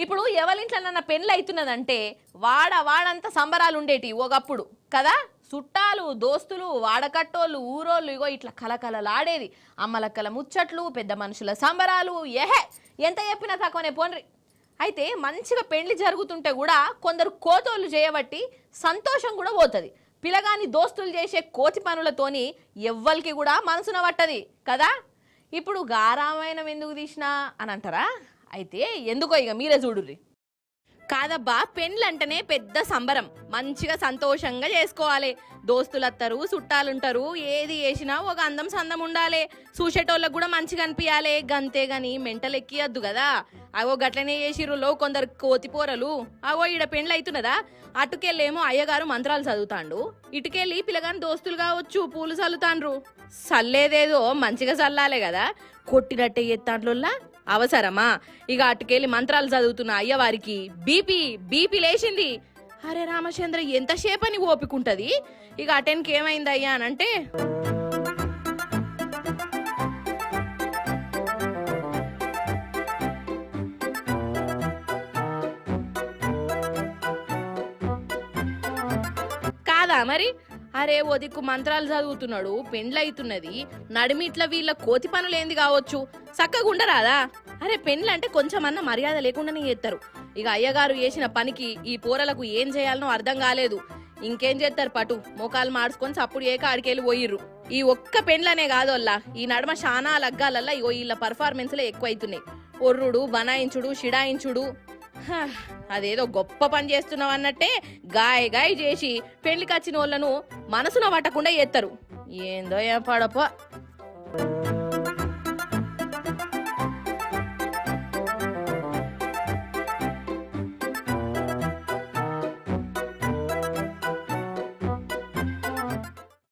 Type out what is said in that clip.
ఇప్పుడు ఎవరింట్లోనన్నా పెళ్ళి అవుతున్నదంటే వాడంతా సంబరాలు ఉండేటి ఒకప్పుడు కదా. చుట్టాలు దోస్తులు వాడకట్టోళ్ళు ఊరోళ్ళు ఇగో ఇట్లా కలకలలాడేది. అమ్మలక్కల ముచ్చట్లు పెద్ద మనుషుల సంబరాలు ఎంత చెప్పినా తక్కువనే పోన్రి. అయితే మంచిగా పెళ్లి జరుగుతుంటే కూడా కొందరు కోతోళ్ళు చేయబట్టి సంతోషం కూడా పోతుంది. పిల్లగాని దోస్తులు చేసే కోతి పనులతోని ఎవ్వరికి కూడా మనసున పట్టది కదా. ఇప్పుడు గారామాయణం ఎందుకు తీసినా అని అంటారా? అయితే ఎందుకో ఇక మీరే చూడుర్రి. కాదబ్బా, పెండ్లంటేనే పెద్ద సంబరం, మంచిగా సంతోషంగా చేసుకోవాలి. దోస్తులత్తరు చుట్టాలుంటారు, ఏది చేసినా ఒక అందం సందం ఉండాలి. చూసేటోళ్ళకి కూడా మంచిగా అనిపించాలి. గంతే గాని మెంటలు ఎక్కియద్దు కదా. అవో గట్లనే చేసిర్రులో కొందరు కోతిపోరలు. అవో ఈడ పెండ్లు అవుతున్నదా, అటుకెళ్ళేమో అయ్యగారు మంత్రాలు చదువుతాండు, ఇటుకెళ్ళి పిల్లగాని దోస్తులు కావచ్చు పూలు చల్లుతాండ్రు. చల్లేదేదో మంచిగా చల్లాలే కదా, కొట్టినట్టే ఎత్తాంట్లోల్లా అవసరమా? ఇక అటుకెళ్ళి మంత్రాలు చదువుతున్న అయ్యవారికి బీపీ లేచింది. అరే రామచంద్ర, ఎంతసేపు అని ఓపికంటది? ఇక అటెన్కి ఏమైంది అయ్యా అనంటే, కాదా మరి. అరే ఓ దిక్కు మంత్రాలు చదువుతున్నాడు, పెండ్లయితున్నది, నడిమిట్ల వీళ్ళ కోతి పనులేంది కావచ్చు, చక్కగా ఉండరాదా? అరే పెండ్లంటే కొంచెమన్నా మర్యాద లేకుండానే చేస్తారు. ఇక అయ్యగారు చేసిన పనికి ఈ పోరలకు ఏం చేయాలనో అర్థం కాలేదు. ఇంకేం చేస్తారు, పటు మోకాలు మార్చుకొని చప్పుడు ఏక ఆడికెళ్ళి పోయిర్రు. ఈ ఒక్క పెండ్లనే కాదోల్లా, ఈ నడమ శానా లగ్గాలల్లా ఇగో వీళ్ళ పర్ఫార్మెన్స్లే ఎక్కువ అవుతున్నాయి. ఒర్రుడు బనాయించుడు షిడాయించుడు. అదేదో గొప్ప పని చేస్తున్నావు అన్నట్టే గాయ చేసి పెళ్లికి వచ్చిన వాళ్ళను మనసున పట్టకుండా చేస్తారు. ఏందో ఏం పడప.